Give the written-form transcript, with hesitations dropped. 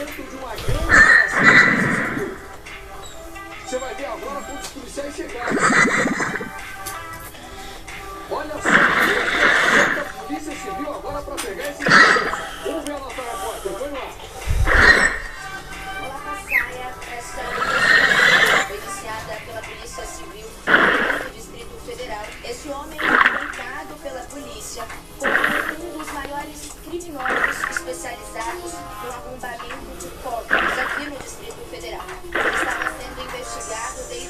dentro de uma grande operação de polícia civil. Você vai ver agora quando os policiais chegarem. Olha só a polícia civil agora para pegar esse cara. Vamos ver a nossa repórter, foi lá. Olá, Passaia. Esta investigação foi iniciada pela Polícia Civil do Distrito Federal. Esse homem é apontado pela polícia como um dos maiores criminosos especializados no arrombamento de cofres aqui no Distrito Federal. Ele estava sendo investigado desde